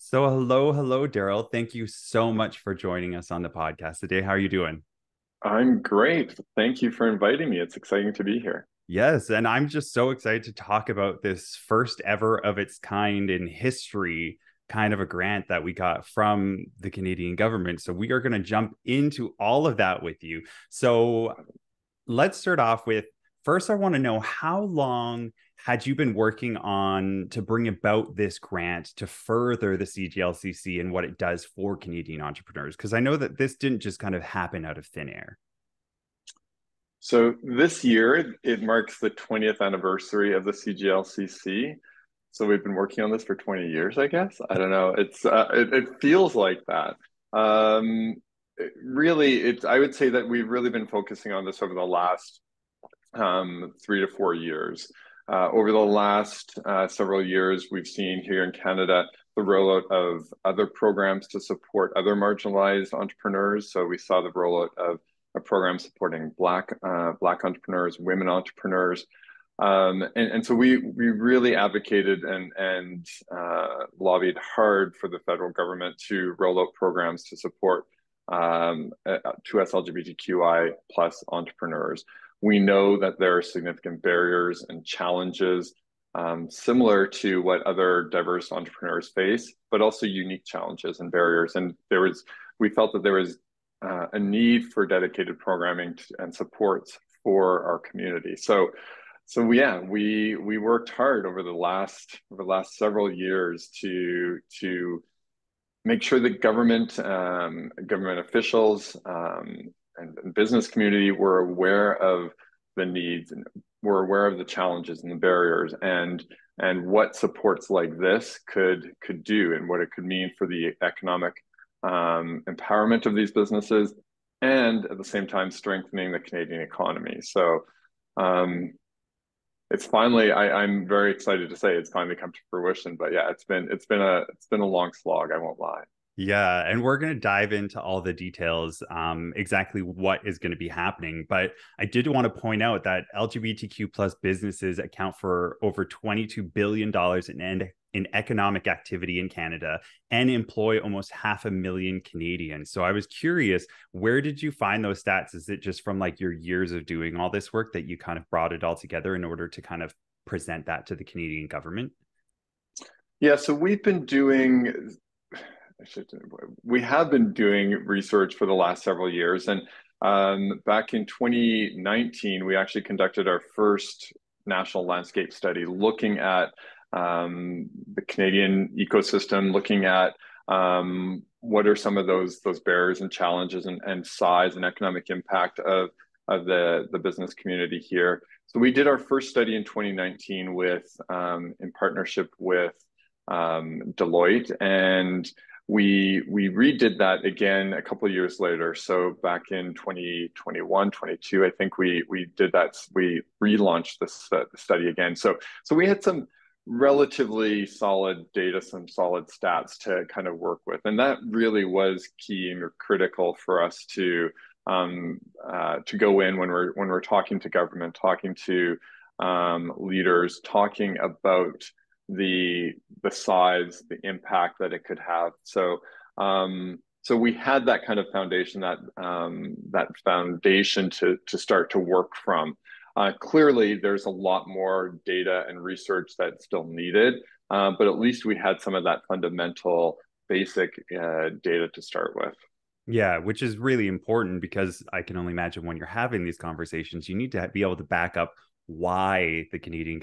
So hello, Darrell. Thank you so much for joining us on the podcast today. How are you doing? I'm great. Thank you for inviting me. It's exciting to be here. Yes, and I'm just so excited to talk about this first ever of its kind in history kind of a grant that we got from the Canadian government. So we are going to jump into all of that with you. So let's start off with first, I want to know how long had you been working on to bring about this grant to further the CGLCC and what it does for Canadian entrepreneurs? Because I know that this didn't just kind of happen out of thin air. So this year, it marks the 20th anniversary of the CGLCC. So we've been working on this for 20 years, I guess. I don't know. It feels like that. I would say that we've really been focusing on this over the last 3 to 4 years. Over the last several years, we've seen here in Canada the rollout of other programs to support other marginalized entrepreneurs. So we saw the rollout of a program supporting Black entrepreneurs, women entrepreneurs. And so we really advocated and lobbied hard for the federal government to roll out programs to support to us LGBTQI plus entrepreneurs. We know that there are significant barriers and challenges similar to what other diverse entrepreneurs face, but also unique challenges and barriers. And we felt that there was a need for dedicated programming and supports for our community. So yeah, we worked hard over the last several years to make sure that government officials and business community were aware of the needs and were aware of the challenges and the barriers and what supports like this could do and what it could mean for the economic empowerment of these businesses and at the same time strengthening the Canadian economy. So um, I'm very excited to say it's finally come to fruition. But yeah, it's been a long slog, I won't lie. Yeah, and we're going to dive into all the details, exactly what is going to be happening. But I did want to point out that LGBTQ plus businesses account for over $22 billion in economic activity in Canada and employ almost 500,000 Canadians. So I was curious, where did you find those stats? Is it just from like your years of doing all this work that you kind of brought it all together in order to kind of present that to the Canadian government? Yeah, so we have been doing research for the last several years. And back in 2019, we actually conducted our first national landscape study looking at the Canadian ecosystem, looking at what are some of those barriers and challenges and size and economic impact of the business community here. So we did our first study in 2019 with in partnership with Deloitte, and we redid that again a couple of years later. So back in 2021, 22, I think we did that. We relaunched this study again. So we had some relatively solid data, some solid stats to kind of work with, and that really was key and critical for us to go in when we're talking to government, talking to leaders, talking about the size, the impact that it could have. So we had that kind of foundation, that foundation to start to work from. Clearly, there's a lot more data and research that's still needed, but at least we had some of that fundamental, basic data to start with. Yeah, which is really important because I can only imagine when you're having these conversations, you need to be able to back up why the Canadian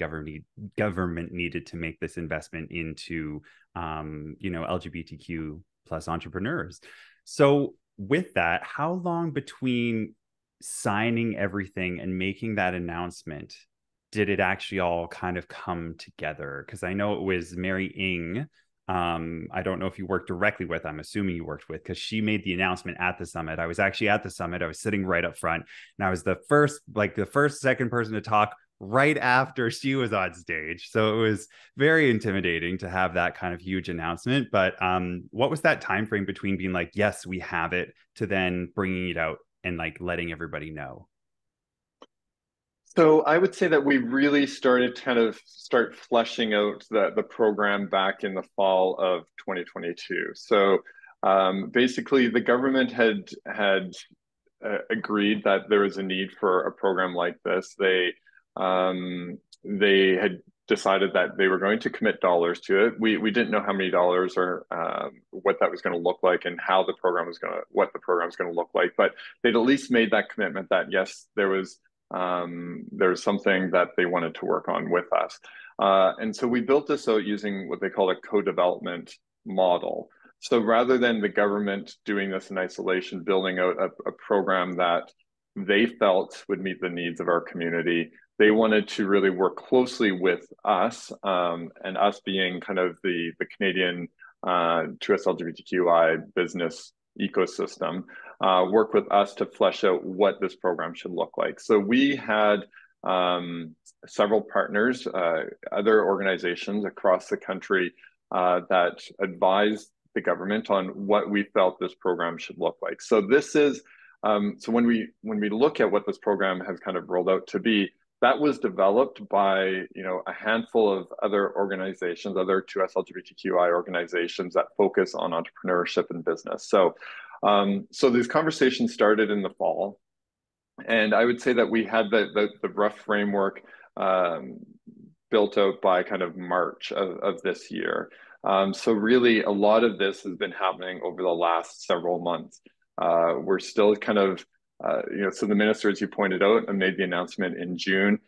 government needed to make this investment into, LGBTQ plus entrepreneurs. So with that, how long between signing everything and making that announcement did it actually all kind of come together? Because I know it was Mary Ng. I don't know if you worked directly with, I'm assuming you worked with, because she made the announcement at the summit. I was actually at the summit. I was sitting right up front, and I was second person to talk right after she was on stage. So it was very intimidating to have that kind of huge announcement. But what was that time frame between being like, yes, we have it, to then bringing it out and like letting everybody know? So I would say that we really started to kind of start fleshing out the program back in the fall of 2022. So basically, the government had agreed that there was a need for a program like this. They had decided that they were going to commit dollars to it. We didn't know how many dollars or what that was going to look like and how the program was going to what the program was going to look like. But they'd at least made that commitment that yes, there was something that they wanted to work on with us. And so we built this out using what they call a co-development model. So rather than the government doing this in isolation, building out a program that they felt would meet the needs of our community, they wanted to really work closely with us, and us being kind of the Canadian 2S LGBTQI business ecosystem, work with us to flesh out what this program should look like. So we had several partners, other organizations across the country that advised the government on what we felt this program should look like. So this is so when we look at what this program has kind of rolled out to be, that was developed by a handful of other organizations, other 2S LGBTQI organizations that focus on entrepreneurship and business. So so these conversations started in the fall, and I would say that we had the rough framework built out by kind of March of this year. So really, a lot of this has been happening over the last several months. We're still kind of, so the minister, as you pointed out, made the announcement in June.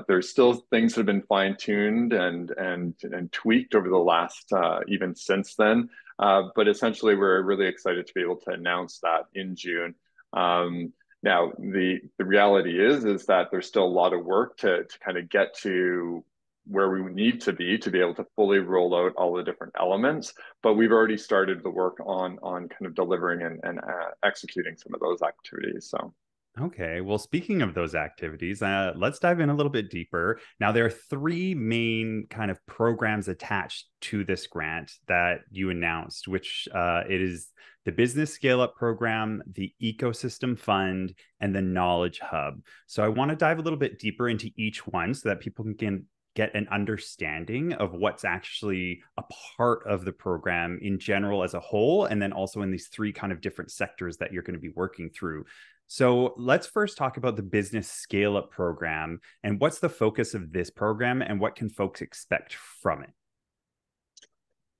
There's still things that have been fine-tuned and tweaked over the last, even since then. But essentially, we're really excited to be able to announce that in June. Now, the reality is that there's still a lot of work to kind of get to where we need to be able to fully roll out all the different elements. But we've already started the work on kind of delivering and executing some of those activities. So. Okay, well, speaking of those activities, let's dive in a little bit deeper. Now, there are three main kind of programs attached to this grant that you announced, which it is the Business Scale Up Program, the Ecosystem Fund, and the Knowledge Hub. So I want to dive a little bit deeper into each one so that people can get an understanding of what's actually a part of the program in general as a whole, and then also in these three kind of different sectors that you're going to be working through. So let's first talk about the Business Scale Up Program and what's the focus of this program and what can folks expect from it?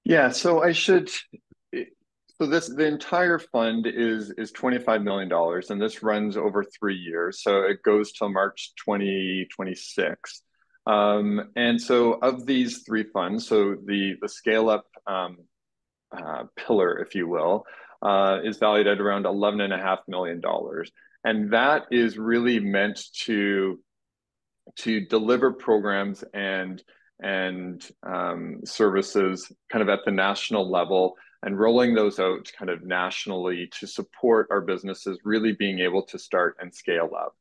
Yeah, so the entire fund is $25 million, and this runs over 3 years. So it goes till March 2026. And so of these three funds, so the Scale Up pillar, if you will, is valued at around $11.5 million. And that is really meant to deliver programs and services kind of at the national level and rolling those out kind of nationally to support our businesses really being able to start and scale up,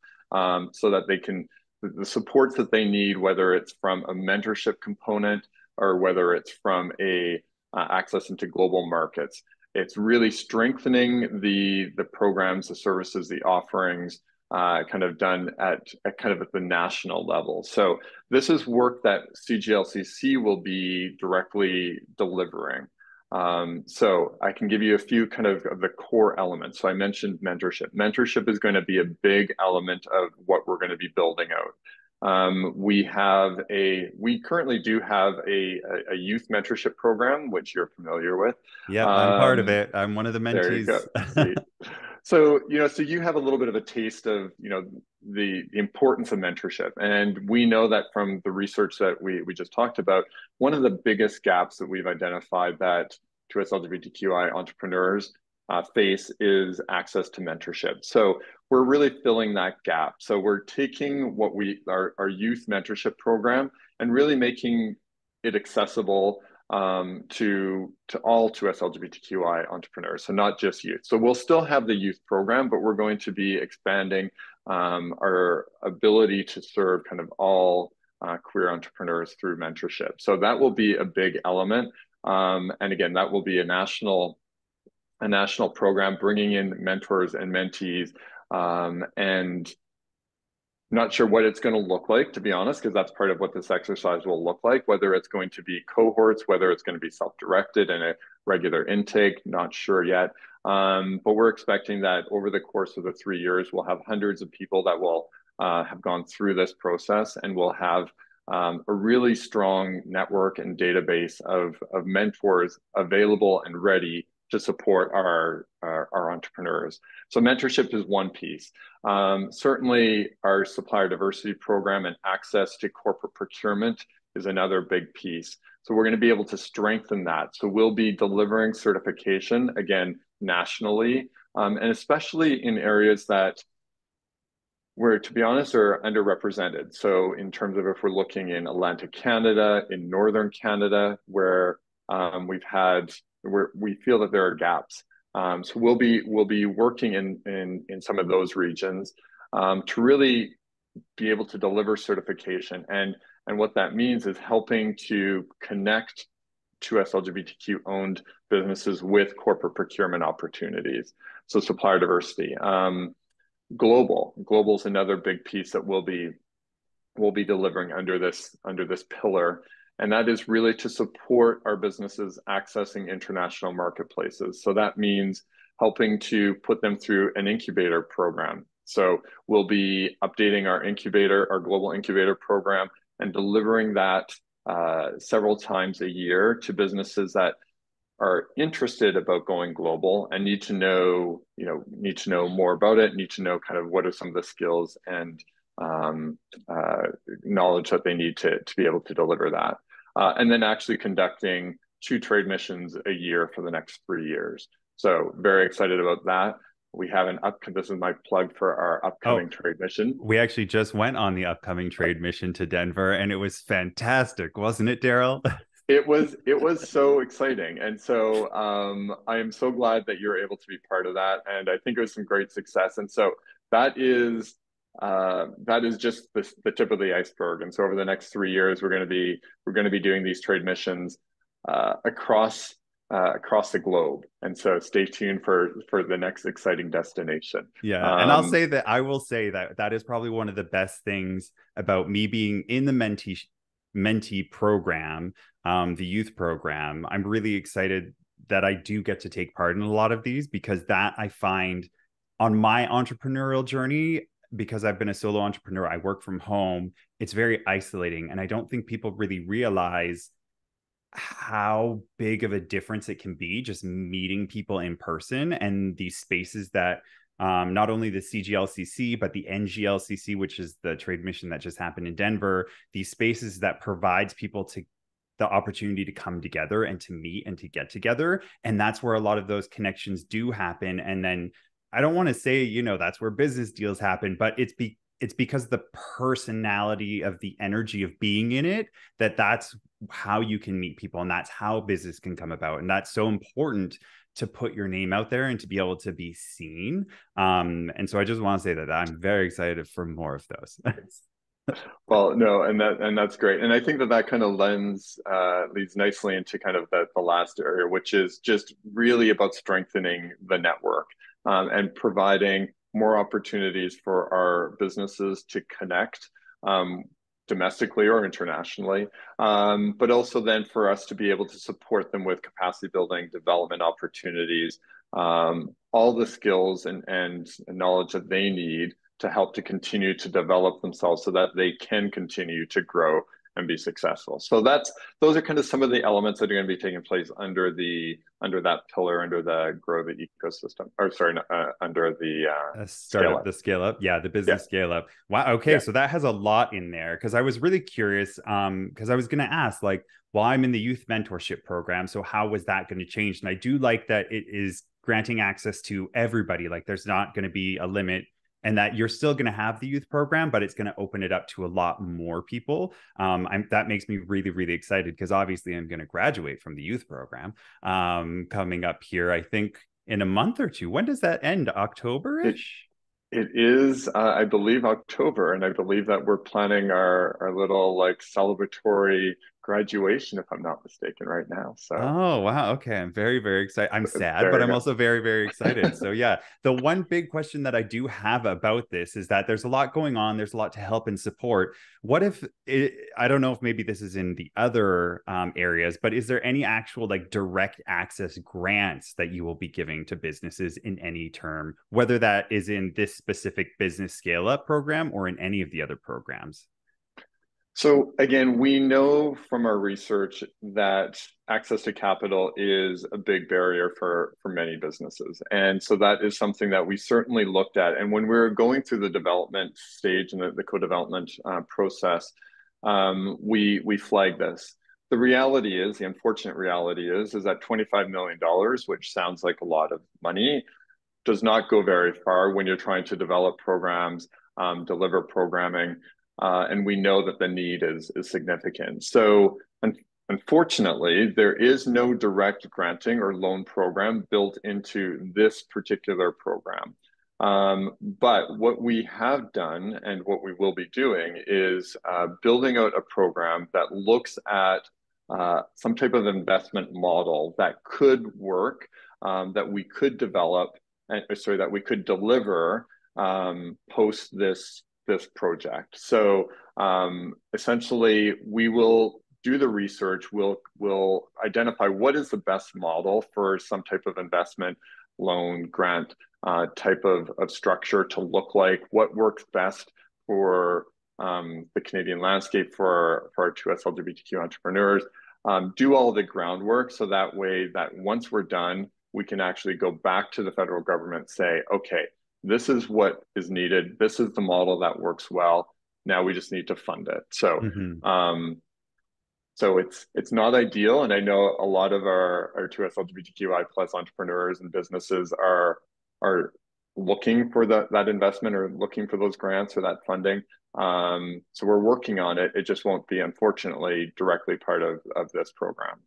so that they can, the supports that they need, whether it's from a mentorship component or whether it's from a access into global markets. It's really strengthening the programs, the services, the offerings, kind of done at kind of at the national level. So this is work that CGLCC will be directly delivering. So I can give you a few kind of the core elements. So I mentioned mentorship. Mentorship is going to be a big element of what we're going to be building out. We currently do have a youth mentorship program, which you're familiar with. Yep, I'm part of it. I'm one of the mentees. There you go. See. So, so you have a little bit of a taste of, the importance of mentorship. And we know that from the research that we just talked about, one of the biggest gaps that we've identified that 2S LGBTQI entrepreneurs face is access to mentorship. So we're really filling that gap. So we're taking our youth mentorship program and really making it accessible to all 2S LGBTQI entrepreneurs, so not just youth. So we'll still have the youth program, but we're going to be expanding our ability to serve kind of all queer entrepreneurs through mentorship. So that will be a big element. And again, that will be a national program bringing in mentors and mentees, and Not sure what it's going to look like, to be honest, because that's part of what this exercise will look like, whether it's going to be cohorts, whether it's going to be self-directed and a regular intake, not sure yet. But we're expecting that over the course of the 3 years, we'll have hundreds of people that will have gone through this process, and we'll have a really strong network and database of mentors available and ready to support our entrepreneurs. So mentorship is one piece. Certainly, our supplier diversity program and access to corporate procurement is another big piece. So we're going to be able to strengthen that. So we'll be delivering certification, again, nationally, and especially in areas that where, to be honest, are underrepresented. So in terms of if we're looking in Atlantic Canada, in Northern Canada, where we feel that there are gaps. So we'll be working in some of those regions to really be able to deliver certification. And what that means is helping to connect to LGBTQ owned businesses with corporate procurement opportunities. So supplier diversity. Global is another big piece that we'll be delivering under this pillar, and that is really to support our businesses accessing international marketplaces. So that means helping to put them through an incubator program. So we'll be updating our global incubator program, and delivering that several times a year to businesses that are interested about going global and need to know more about it, need to know kind of what are some of the skills and knowledge that they need to be able to deliver that. And then actually conducting 2 trade missions a year for the next 3 years. So very excited about that. We have this is my plug for our upcoming trade mission. We actually just went on the upcoming trade mission to Denver, and it was fantastic, wasn't it, Darrell? It was so exciting. And so I am so glad that you're able to be part of that. And I think it was some great success. And so that is just the tip of the iceberg. And so over the next 3 years, we're going to be doing these trade missions across the globe. And so stay tuned for the next exciting destination. Yeah. And I will say that is probably one of the best things about me being in the mentee program, the youth program. I'm really excited that I do get to take part in a lot of these, because that I find on my entrepreneurial journey, because I've been a solo entrepreneur, I work from home, it's very isolating. And I don't think people really realize how big of a difference it can be just meeting people in person, and these spaces that not only the CGLCC, but the NGLCC, which is the trade mission that just happened in Denver, these spaces that provides people to the opportunity to come together and to meet and to get together. And that's where a lot of those connections do happen. And then I don't want to say, that's where business deals happen, but it's because the personality of the energy of being in it, that's how you can meet people, and that's how business can come about. And that's so important to put your name out there and to be able to be seen. And so I just want to say that I'm very excited for more of those. Well, no, and that's great. And I think that kind of leads nicely into kind of the last area, which is just really about strengthening the network and providing more opportunities for our businesses to connect domestically or internationally, but also then for us to be able to support them with capacity building, development opportunities, all the skills and knowledge that they need to help to continue to develop themselves so that they can continue to grow and be successful. So those are kind of some of the elements that are going to be taking place under that pillar, under the grow the ecosystem, or sorry, under the startup, the scale up. Yeah, the business scale up. Wow. Okay, so that has a lot in there, because I was really curious, because I was going to ask, like, well, I'm in the youth mentorship program, so how was that going to change? And I do like that it is granting access to everybody. Like, there's not going to be a limit, and that you're still going to have the youth program, but it's going to open it up to a lot more people. That makes me really, really excited, because obviously I'm going to graduate from the youth program coming up here, I think in a month or two. When does that end? October-ish? It is, I believe, October, and I believe that we're planning our little like celebratory graduation, if I'm not mistaken, right now. So Oh, wow. Okay. I'm very, very excited. I'm sad, but there I'm you also very, very excited. So, yeah, the one big question that I do have about this is that there's a lot going on. There's a lot to help and support. What if I don't know if maybe this is in the other areas, but is there any actual like direct access grants that you will be giving to businesses in any term, whether that is in this specific business scale up program or in any of the other programs? So again, we know from our research that access to capital is a big barrier for many businesses. And so that is something that we certainly looked at. And when we were going through the development stage and the co-development process, we flagged this. The reality is, the unfortunate reality is that $25 million, which sounds like a lot of money, does not go very far when you're trying to develop programs, deliver programming, and we know that the need is significant. So unfortunately, there is no direct granting or loan program built into this particular program. But what we have done and what we will be doing is building out a program that looks at some type of investment model that could work, that we could develop, that we could deliver post this project. So essentially, we will do the research. We'll identify what is the best model for some type of investment, loan, grant type of structure to look like, what works best for the Canadian landscape for our 2S LGBTQ entrepreneurs, do all the groundwork so that way that once we're done, we can actually go back to the federal government, say, okay, this is what is needed. This is the model that works well. Now we just need to fund it. So, Mm-hmm. so it's not ideal, and I know a lot of our 2S LGBTQI plus entrepreneurs and businesses are looking for that investment or looking for those grants or that funding. So we're working on it. It just won't be, unfortunately, directly part of this program.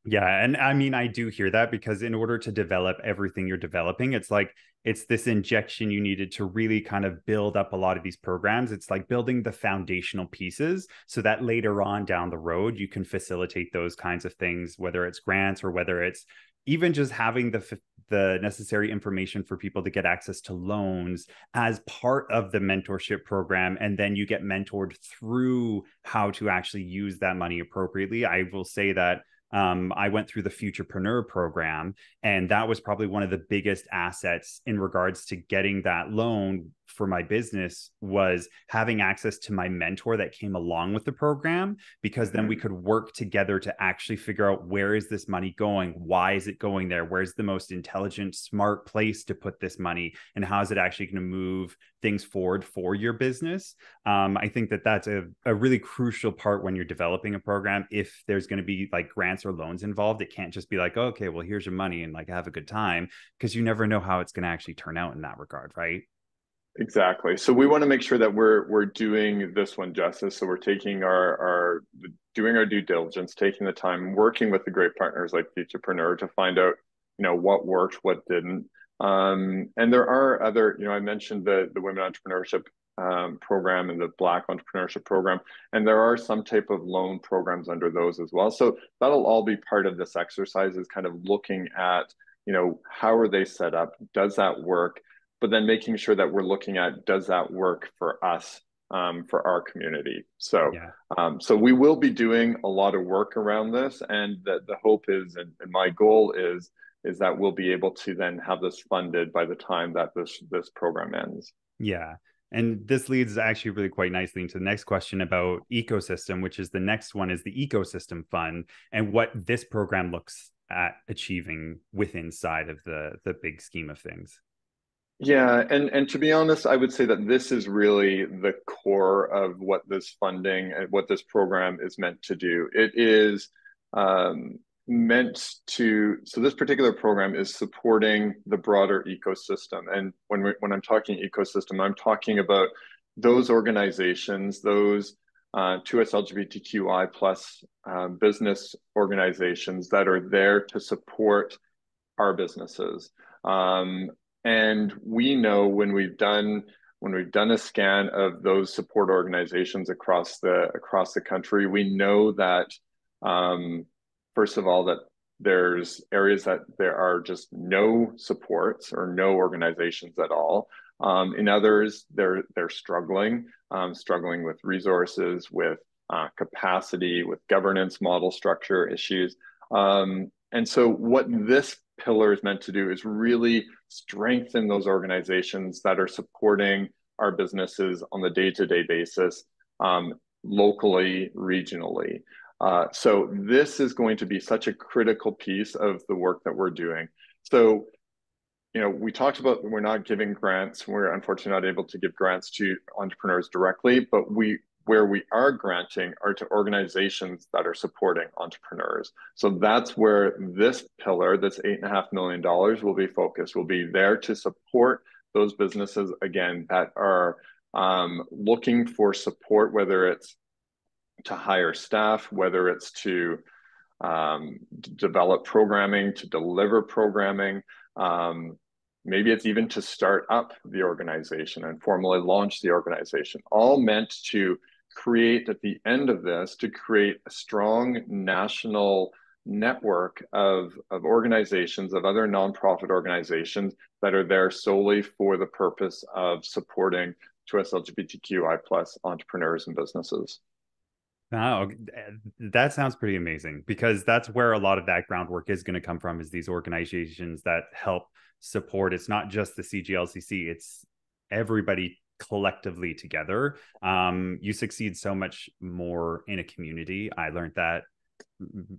Yeah, and I mean, I do hear that because in order to develop everything you're developing, it's like it's this injection you needed to really kind of build up a lot of these programs. It's like building the foundational pieces so that later on down the road, you can facilitate those kinds of things, whether it's grants or whether it's even just having the necessary information for people to get access to loans as part of the mentorship program. And then you get mentored through how to actually use that money appropriately. I will say that I went through the Futurepreneur program, and that was probably one of the biggest assets in regards to getting that loan for my business was having access to my mentor that came along with the program, because then we could work together to actually figure out where is this money going? Why is it going there? Where's the most intelligent, smart place to put this money? And how is it actually going to move things forward for your business? I think that that's a really crucial part when you're developing a program. If there's going to be like grants or loans involved, it can't just be like, oh, okay, well, here's your money and like have a good time, because you never know how it's going to actually turn out in that regard, right? Exactly. So we want to make sure that we're doing this one justice. So we're taking our doing our due diligence, taking the time, working with the great partners like Futurepreneur to find out, what worked, what didn't. And there are other, I mentioned the Women Entrepreneurship program and the Black Entrepreneurship Program, and there are some type of loan programs under those as well. So that'll all be part of this exercise, is kind of looking at, how are they set up? Does that work? But then making sure that we're looking at, does that work for us, for our community? So, Yeah. so we will be doing a lot of work around this, and the hope is, and my goal is that we'll be able to then have this funded by the time that this program ends. Yeah. And this leads actually really quite nicely into the next question about ecosystem, which is the next one is the ecosystem fund and what this program looks at achieving within inside of the big scheme of things. Yeah, and to be honest, I would say that this is really the core of what this funding and what this program is meant to do. It is meant to, so this particular program is supporting the broader ecosystem. And when I'm talking ecosystem, I'm talking about those organizations, those 2S LGBTQI plus business organizations that are there to support our businesses. And we know when we've done a scan of those support organizations across the country, we know that First of all, that there's areas that there are just no supports or no organizations at all. In others, they're struggling with resources, with capacity, with governance model structure issues. And so what this pillar is meant to do is really strengthen those organizations that are supporting our businesses on the day-to-day basis, locally, regionally. So this is going to be such a critical piece of the work that we're doing. So, we talked about we're not giving grants. We're unfortunately not able to give grants to entrepreneurs directly, but where we are granting are to organizations that are supporting entrepreneurs. So that's where this pillar, this $8.5 million will be focused, will be there to support those businesses, again, that are looking for support, whether it's to hire staff, whether it's to develop programming, to deliver programming. Maybe it's even to start up the organization and formally launch the organization, all meant to create at the end of this, to create a strong national network of organizations, of other nonprofit organizations that are there solely for the purpose of supporting 2S LGBTQI plus entrepreneurs and businesses. Oh, that sounds pretty amazing, because that's where a lot of that groundwork is going to come from, is these organizations that help support. It's not just the CGLCC, it's everybody collectively together. You succeed so much more in a community. I learned that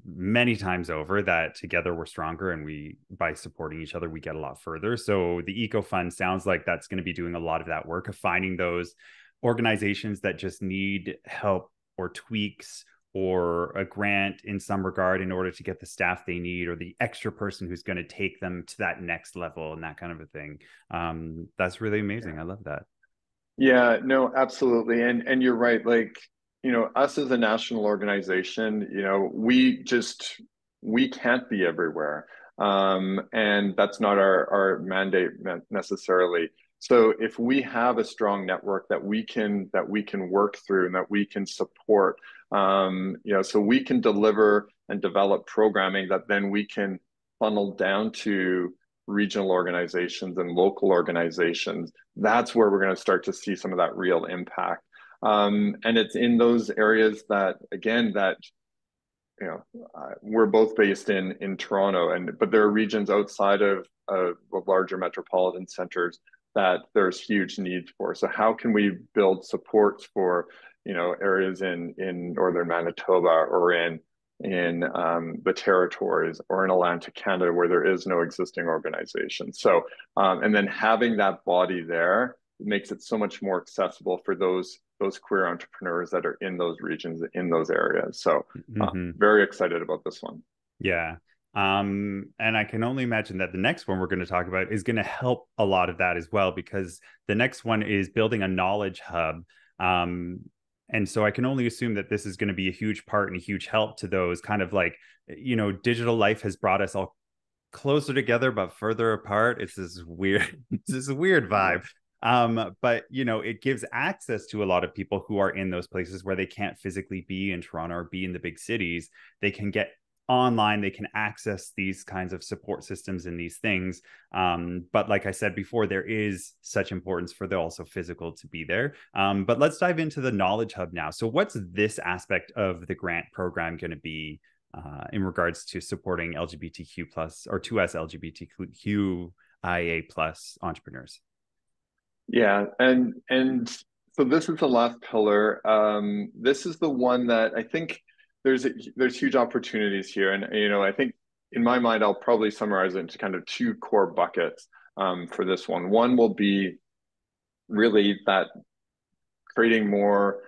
many times over, that together we're stronger, and by supporting each other, we get a lot further. So the Eco Fund sounds like that's going to be doing a lot of that work of finding those organizations that just need help or tweaks or a grant in some regard in order to get the staff they need, or the extra person who's going to take them to that next level, and that kind of a thing. That's really amazing. I love that. Yeah, no, absolutely. And you're right. Like, us as a national organization, we can't be everywhere. And that's not our mandate necessarily. So if we have a strong network that we can work through and that we can support, so we can deliver and develop programming that then we can funnel down to regional organizations and local organizations, that's where we're going to start to see some of that real impact. And it's in those areas that, again, we're both based in Toronto, but there are regions outside of the larger metropolitan centers that there's huge needs for. So how can we build supports for, areas in northern Manitoba, or in the territories, or in Atlantic Canada, where there is no existing organization. So, and then having that body there makes it so much more accessible for those queer entrepreneurs that are in those regions, in those areas. So, very excited about this one. Yeah. And I can only imagine that the next one we're going to talk about is going to help a lot of that as well, because the next one is building a knowledge hub. And so I can only assume that this is going to be a huge part and a huge help to those kind of like, digital life has brought us all closer together, but further apart. It's this weird, vibe. But it gives access to a lot of people who are in those places where they can't physically be in Toronto or be in the big cities. They can get online, they can access these kinds of support systems and these things. But like I said before, there is such importance for the also physical to be there. But let's dive into the Knowledge Hub now. So what's this aspect of the grant program going to be in regards to supporting LGBTQ plus or 2S LGBTQIA plus entrepreneurs? Yeah, and so this is the last pillar. This is the one that I think there's huge opportunities here, and I think in my mind I'll probably summarize it into kind of two core buckets for this one. One will be really that creating more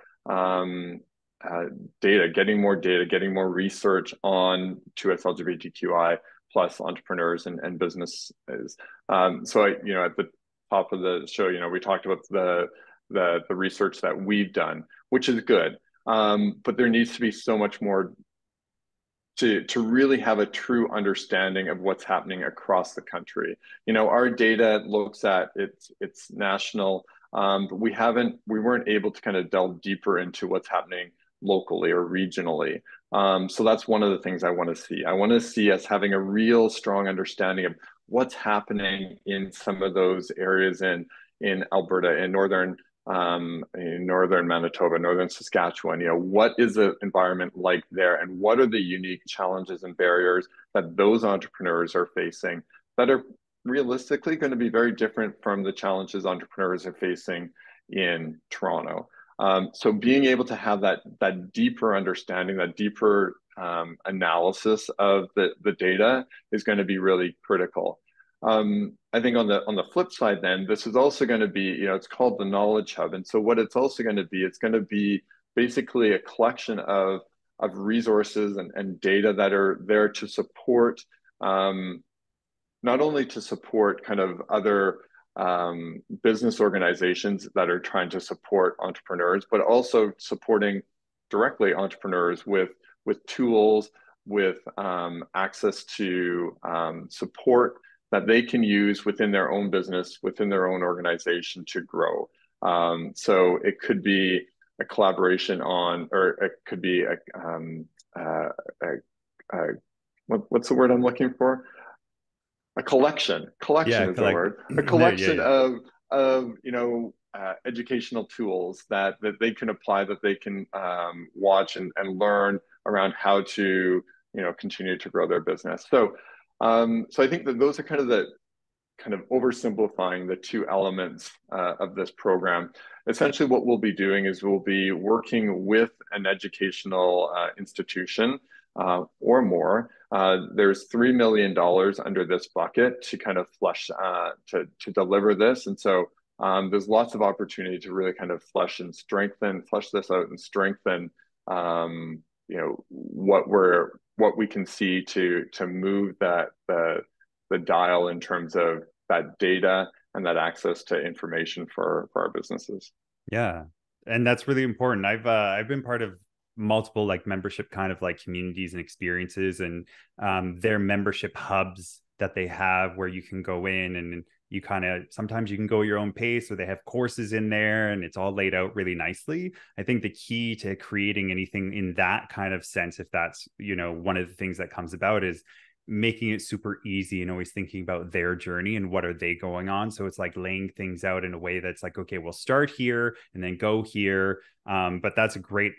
data, getting more research on 2S LGBTQI plus entrepreneurs and businesses. So at the top of the show, we talked about the research that we've done, which is good. But there needs to be so much more to really have a true understanding of what's happening across the country. Our data looks at it's national, but we weren't able to kind of delve deeper into what's happening locally or regionally. So that's one of the things I want to see. I want to see us having a real strong understanding of what's happening in some of those areas in Alberta, in northern Manitoba, northern Saskatchewan. What is the environment like there, and what are the unique challenges and barriers that those entrepreneurs are facing that are realistically going to be very different from the challenges entrepreneurs are facing in Toronto. So being able to have that deeper understanding, that deeper analysis of the data is going to be really critical. I think on the flip side, then this is also going to be, it's called the Knowledge Hub, and so what it's also going to be, it's going to be basically a collection of resources and data that are there to support, not only to support kind of other business organizations that are trying to support entrepreneurs, but also supporting directly entrepreneurs with tools, with access to support that they can use within their own business, within their own organization to grow. So it could be a collaboration on, or it could be what's the word I'm looking for? A collection. Collection is the word. A collection of educational tools that they can apply, that they can watch and learn around how to continue to grow their business. So I think that those are kind of oversimplifying the two elements of this program. Essentially, what we'll be doing is we'll be working with an educational institution or more. There's $3 million under this bucket to kind of flesh to deliver this, and so there's lots of opportunity to really kind of flesh this out and strengthen what we can see to move the dial in terms of that data and that access to information for our businesses. Yeah, and that's really important. I've been part of multiple like membership kind of like communities and experiences, and their membership hubs that they have where you can go in and you kind of, sometimes you can go your own pace, or they have courses in there and it's all laid out really nicely. I think the key to creating anything in that kind of sense, if that's one of the things that comes about, is making it super easy and always thinking about their journey and what are they going on. So it's like laying things out in a way that's like, okay, we'll start here and then go here. But that's a great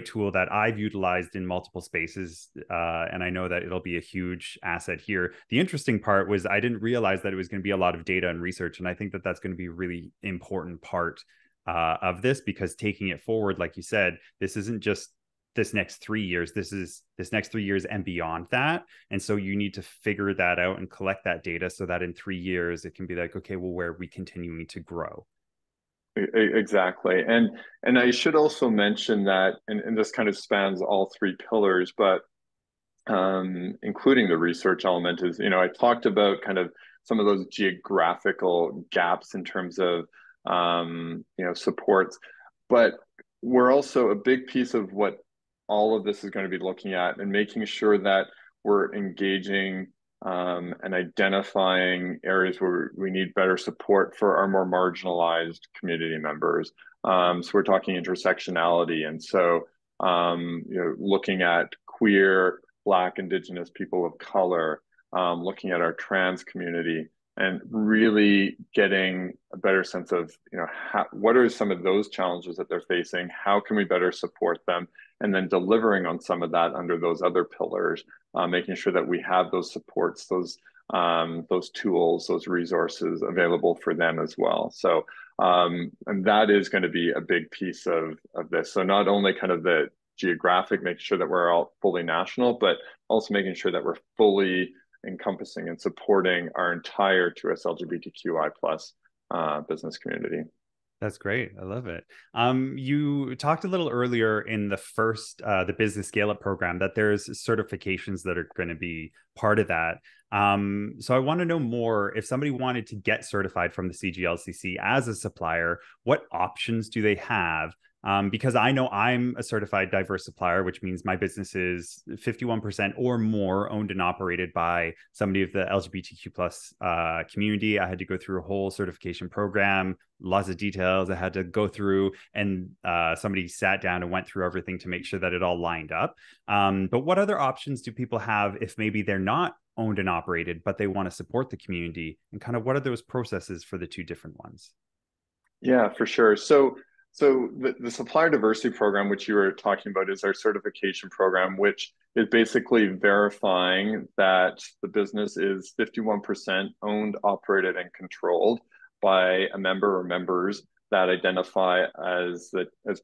tool that I've utilized in multiple spaces. And I know that it'll be a huge asset here. The interesting part was I didn't realize that it was going to be a lot of data and research. And I think that that's going to be a really important part of this, because taking it forward, like you said, this isn't just this next 3 years, this is this next 3 years and beyond that. And so you need to figure that out and collect that data so that in 3 years, it can be like, okay, well, where are we continuing to grow? Exactly. And I should also mention that, and this kind of spans all three pillars, but including the research element is, I talked about kind of some of those geographical gaps in terms of, supports, but we're also a big piece of what all of this is going to be looking at and making sure that we're engaging and identifying areas where we need better support for our more marginalized community members. So we're talking intersectionality, and so looking at queer, Black, Indigenous, people of color, looking at our trans community, and really getting a better sense of what are some of those challenges that they're facing, how can we better support them, and then delivering on some of that under those other pillars, making sure that we have those supports, those tools, those resources available for them as well. So and that is going to be a big piece of this. So not only kind of the geographic, making sure that we're all fully national, but also making sure that we're fully encompassing and supporting our entire 2S LGBTQI plus business community. That's great. I love it. You talked a little earlier in the the business scale up program that there's certifications that are going to be part of that. So I want to know more. If somebody wanted to get certified from the CGLCC as a supplier, what options do they have? Because I know I'm a certified diverse supplier, which means my business is 51% or more owned and operated by somebody of the LGBTQ plus community. I had to go through a whole certification program, lots of details I had to go through, and somebody sat down and went through everything to make sure that it all lined up. But what other options do people have if maybe they're not owned and operated, but they want to support the community? And kind of what are those processes for the two different ones? Yeah, for sure. So the Supplier Diversity Program, which you were talking about, is our certification program, which is basically verifying that the business is 51% owned, operated, and controlled by a member or members that identify as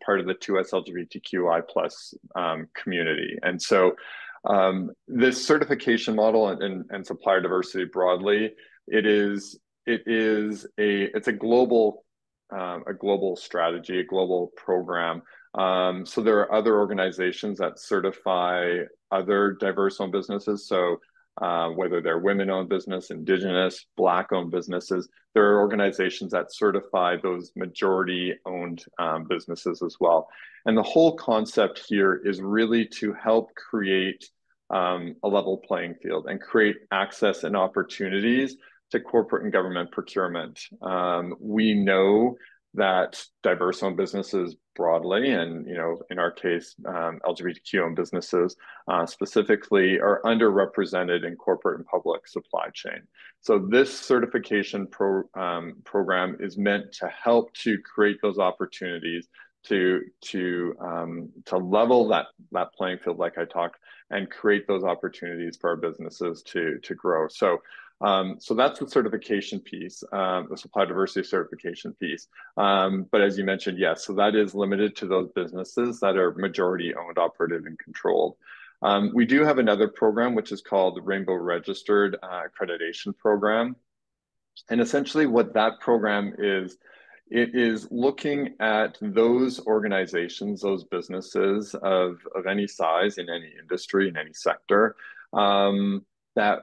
part of the 2S LGBTQI plus community. And so this certification model and supplier diversity broadly, it's a global strategy, a global program. So there are other organizations that certify other diverse-owned businesses. So whether they're women-owned business, Indigenous, Black-owned businesses, there are organizations that certify those majority-owned businesses as well. And the whole concept here is really to help create a level playing field and create access and opportunities to corporate and government procurement. We know that diverse-owned businesses broadly, and in our case, LGBTQ-owned businesses specifically, are underrepresented in corporate and public supply chain. So this certification program is meant to help to create those opportunities to level that playing field, like I talked, and create those opportunities for our businesses to grow. So that's the certification piece, the supply diversity certification piece. But as you mentioned, yes, so that is limited to those businesses that are majority owned, operated, and controlled. We do have another program, which is called the Rainbow Registered Accreditation Program. And essentially what that program is, it is looking at those organizations, those businesses of any size in any industry, in any sector, that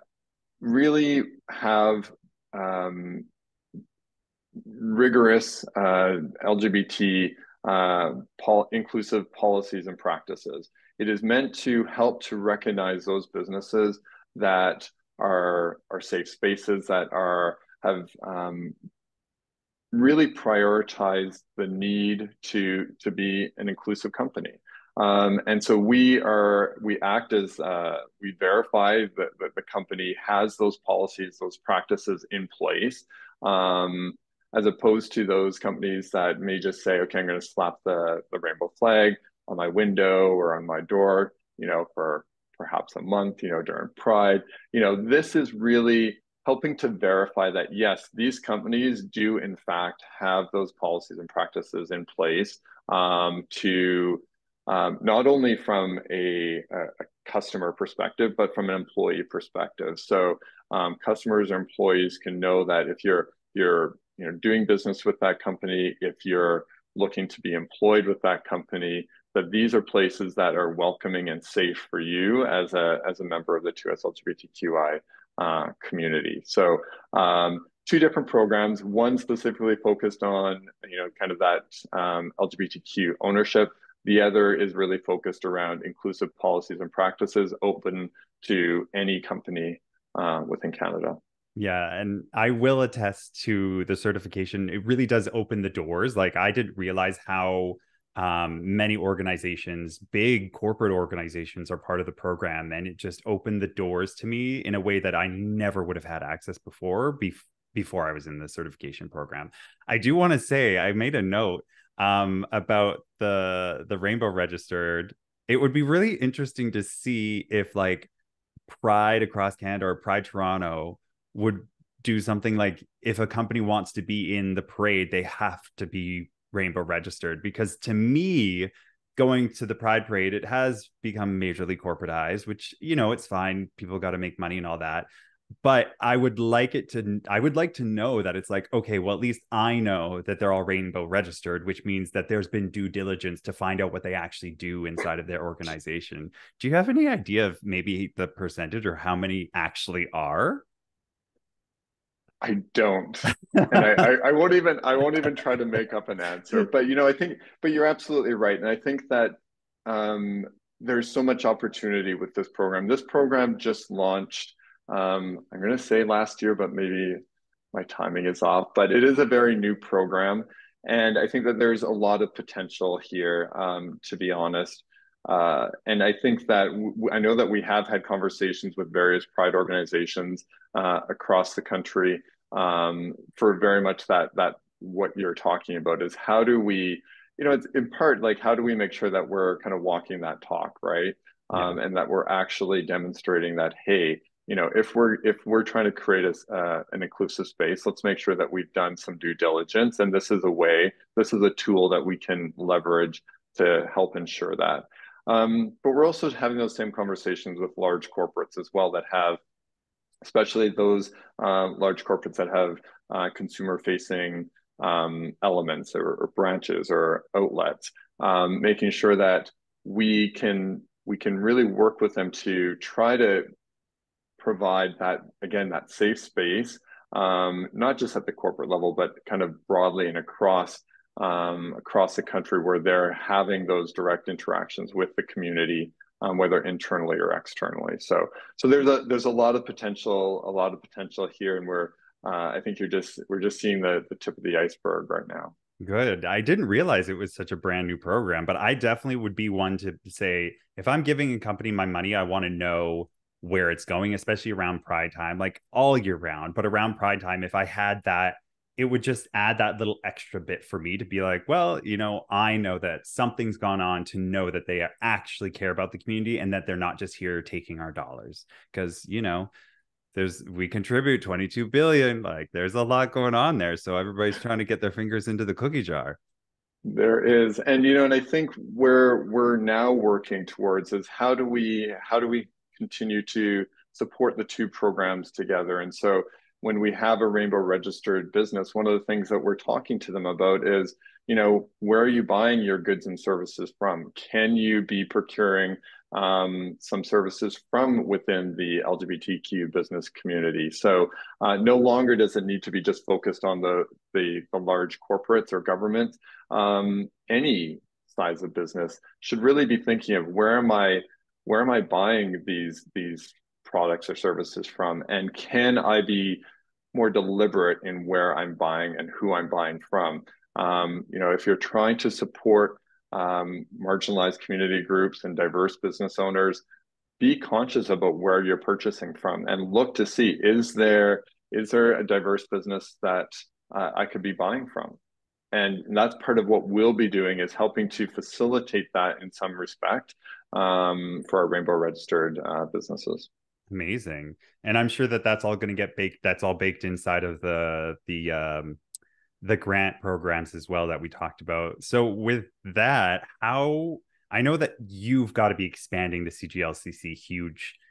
really have rigorous LGBT inclusive policies and practices. It is meant to help to recognize those businesses that are safe spaces, that have really prioritized the need to be an inclusive company. And so we act as, we verify that the company has those policies, those practices in place, as opposed to those companies that may just say, okay, I'm going to slap the rainbow flag on my window or on my door, for perhaps a month, during Pride. This is really helping to verify that, yes, these companies do in fact have those policies and practices in place to not only from a customer perspective, but from an employee perspective. So customers or employees can know that if you're doing business with that company, if you're looking to be employed with that company, that these are places that are welcoming and safe for you as a member of the 2S LGBTQI community. So two different programs, one specifically focused on kind of that LGBTQ ownership. The other is really focused around inclusive policies and practices open to any company within Canada. Yeah, and I will attest to the certification. It really does open the doors. Like, I didn't realize how many organizations, big corporate organizations, are part of the program, and it just opened the doors to me in a way that I never would have had access before I was in the certification program. I do want to say I made a note about the Rainbow Registered. It would be really interesting to see if like Pride across Canada or Pride Toronto would do something like, if a company wants to be in the parade, they have to be Rainbow Registered. Because to me, going to the Pride Parade, it has become majorly corporatized, which, it's fine. People got to make money and all that. But I would like to know that it's like, okay, well, at least I know that they're all Rainbow Registered, which means that there's been due diligence to find out what they actually do inside of their organization. Do you have any idea of maybe the percentage or how many actually are? I don't. And I won't even try to make up an answer. But I think, but you're absolutely right. And I think that there's so much opportunity with this program. This program just launched, I'm going to say last year, but maybe my timing is off, but it is a very new program. And I think that there's a lot of potential here, to be honest. And I think that I know that we have had conversations with various pride organizations across the country, for very much that what you're talking about is how do we, it's in part like how do we make sure that we're kind of walking that talk, right? Yeah. And that we're actually demonstrating that, hey, if we're trying to create an inclusive space, let's make sure that we've done some due diligence, and this is a tool that we can leverage to help ensure that. But we're also having those same conversations with large corporates as well that have, especially those large corporates that have consumer-facing elements or branches or outlets, making sure that we can really work with them to try to provide that, again, that safe space, not just at the corporate level, but kind of broadly and across the country where they're having those direct interactions with the community, whether internally or externally. So there's a lot of potential here, and I think we're just seeing the tip of the iceberg right now. Good. I didn't realize it was such a brand new program, but I definitely would be one to say, if I'm giving a company my money, I want to know where it's going, especially around Pride time, like all year round. But around Pride time, if I had that, it would just add that little extra bit for me to be like, well, I know that something's gone on, to know that they actually care about the community and that they're not just here taking our dollars. Because, we contribute 22 billion, like there's a lot going on there. So everybody's trying to get their fingers into the cookie jar. There is. And I think where we're now working towards is how do we continue to support the two programs together. And so when we have a Rainbow registered business, one of the things that we're talking to them about is, where are you buying your goods and services from? Can you be procuring some services from within the LGBTQ business community? So no longer does it need to be just focused on the large corporates or governments. Any size of business should really be thinking of where am I buying these products or services from, and can I be more deliberate in where I'm buying and who I'm buying from? If you're trying to support marginalized community groups and diverse business owners, be conscious about where you're purchasing from and look to see, is there a diverse business that I could be buying from? And that's part of what we'll be doing, is helping to facilitate that in some respect, for our Rainbow registered businesses. Amazing. And I'm sure that that's all going to get baked. That's all baked inside of the grant programs as well that we talked about. So with that, I know that you've got to be expanding the CGLCC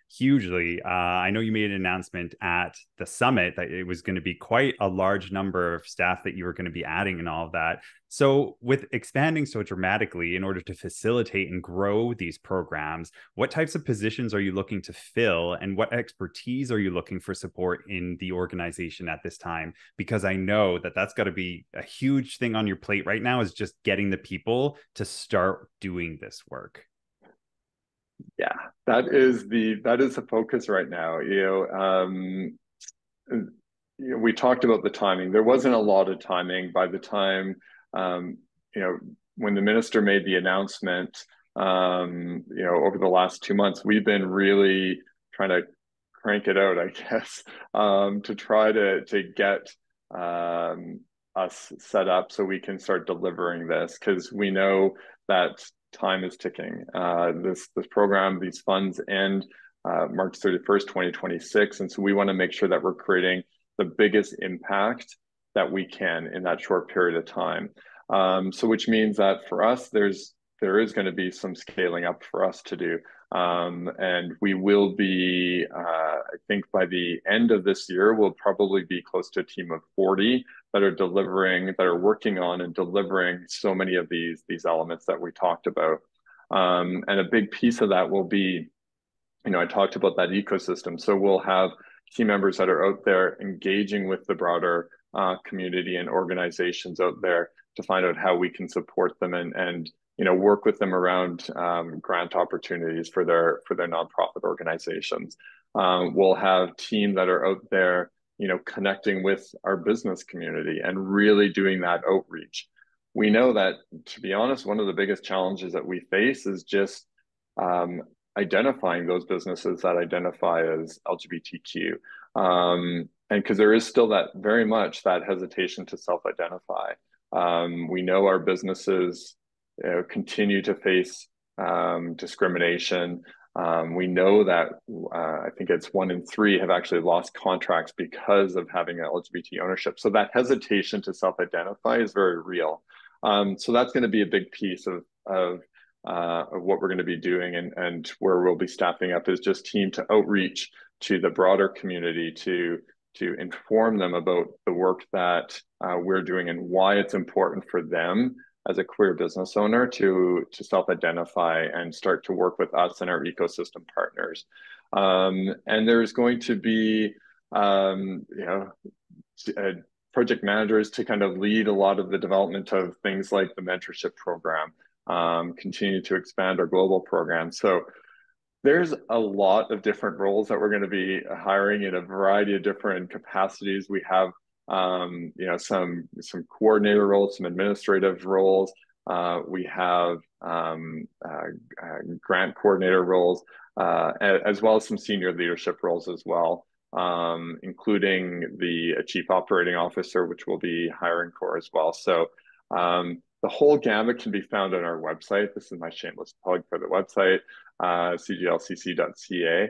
hugely. I know you made an announcement at the summit that it was going to be quite a large number of staff that you were going to be adding and all of that. So with expanding so dramatically in order to facilitate and grow these programs, what types of positions are you looking to fill, and what expertise are you looking for support in the organization at this time? Because I know that that's got to be a huge thing on your plate right now, is just getting the people to start doing this work. Yeah, that is the focus right now. We talked about the timing. There wasn't a lot of timing by the time, when the minister made the announcement, over the last 2 months, we've been really trying to crank it out, I guess, to try to get us set up so we can start delivering this, because we know that time is ticking. This program, these funds end March 31st, 2026. And so we want to make sure that we're creating the biggest impact that we can in that short period of time. So which means that for us, there is going to be some scaling up for us to do. And we will be, I think by the end of this year, we'll probably be close to a team of 40 that are working on and delivering so many of these elements that we talked about. And a big piece of that will be, I talked about that ecosystem. So we'll have team members that are out there engaging with the broader community and organizations out there to find out how we can support them and work with them around grant opportunities for their nonprofit organizations. We'll have team that are out there, connecting with our business community and really doing that outreach. We know that, to be honest, one of the biggest challenges that we face is just identifying those businesses that identify as LGBTQ. And because there is still that very much that hesitation to self-identify. We know our businesses continue to face discrimination. We know that I think it's 1 in 3 have actually lost contracts because of having an LGBT ownership. So that hesitation to self-identify is very real. So that's going to be a big piece of what we're going to be doing, and where we'll be staffing up is just team to outreach to the broader community to inform them about the work that we're doing and why it's important for them as a queer business owner to self-identify and start to work with us and our ecosystem partners. And there's going to be project managers to kind of lead a lot of the development of things like the mentorship program, continue to expand our global program. So there's a lot of different roles that we're going to be hiring in a variety of different capacities. We have some coordinator roles, some administrative roles. We have grant coordinator roles, as well as some senior leadership roles as well, including the Chief Operating Officer, which we'll be hiring for as well. So the whole gamut can be found on our website. This is my shameless plug for the website, cglcc.ca.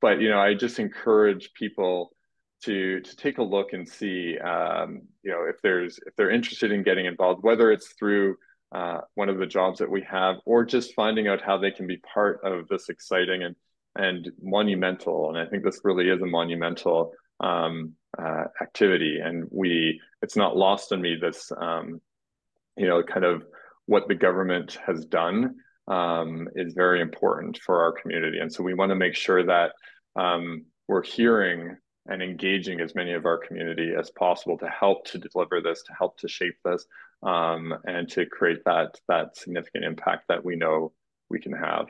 But I just encourage people to take a look and see, if they're interested in getting involved, whether it's through one of the jobs that we have, or just finding out how they can be part of this exciting and monumental. And I think this really is a monumental activity. And it's not lost on me, this, kind of what the government has done is very important for our community. And so we want to make sure that we're hearing and engaging as many of our community as possible to help to deliver this, to help to shape this, and to create that significant impact that we know we can have.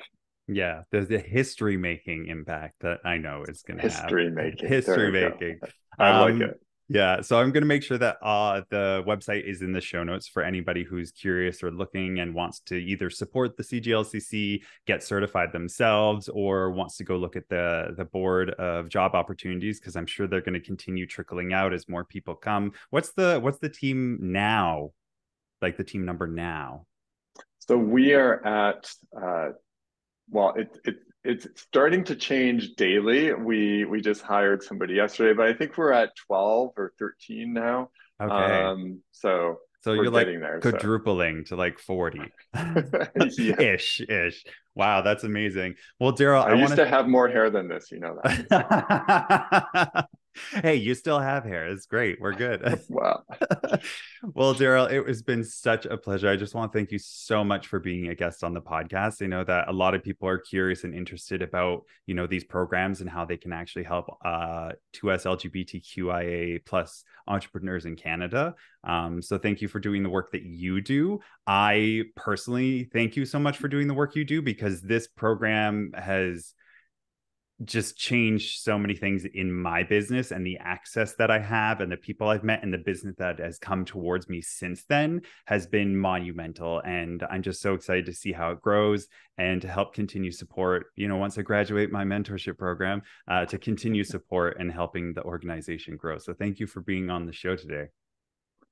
Yeah, there's the history making impact that I know it's going to have. History making. I like it. Yeah, so I'm going to make sure that the website is in the show notes for anybody who's curious or looking and wants to either support the CGLCC, get certified themselves, or wants to go look at the board of job opportunities, because I'm sure they're going to continue trickling out as more people come. What's the team now? Like the team number now? So we are at it's starting to change daily. We just hired somebody yesterday, but I think we're at 12 or 13 now. Okay. So you're like there, quadrupling to like 40 yeah. ish. Wow, that's amazing. Well, Darrell, I used to have more hair than this, that. Hey, you still have hair. It's great. We're good. Wow. Well, Darrell, it has been such a pleasure. I just want to thank you so much for being a guest on the podcast. I know that a lot of people are curious and interested about, these programs and how they can actually help 2S LGBTQIA plus entrepreneurs in Canada. So thank you for doing the work that you do. I personally thank you so much for doing the work you do, because this program has just changed so many things in my business, and the access that I have and the people I've met and the business that has come towards me since then has been monumental. And I'm just so excited to see how it grows and to help continue support, once I graduate my mentorship program, to continue support and helping the organization grow. So thank you for being on the show today.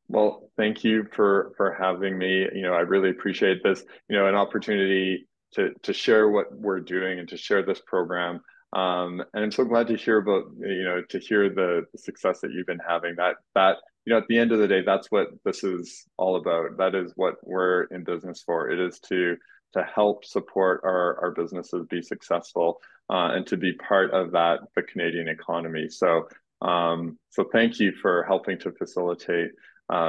Well, thank you for having me. I really appreciate this, an opportunity to share what we're doing and to share this program. And I'm so glad to hear about, to hear the success that you've been having. That at the end of the day, that's what this is all about. That is what we're in business for. It is to help support our businesses be successful, and to be part of the Canadian economy. So thank you for helping to facilitate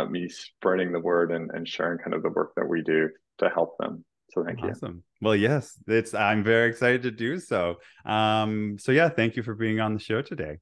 me spreading the word and sharing kind of the work that we do to help them. So thank you. Awesome. Well, yes, I'm very excited to do so. So yeah, thank you for being on the show today.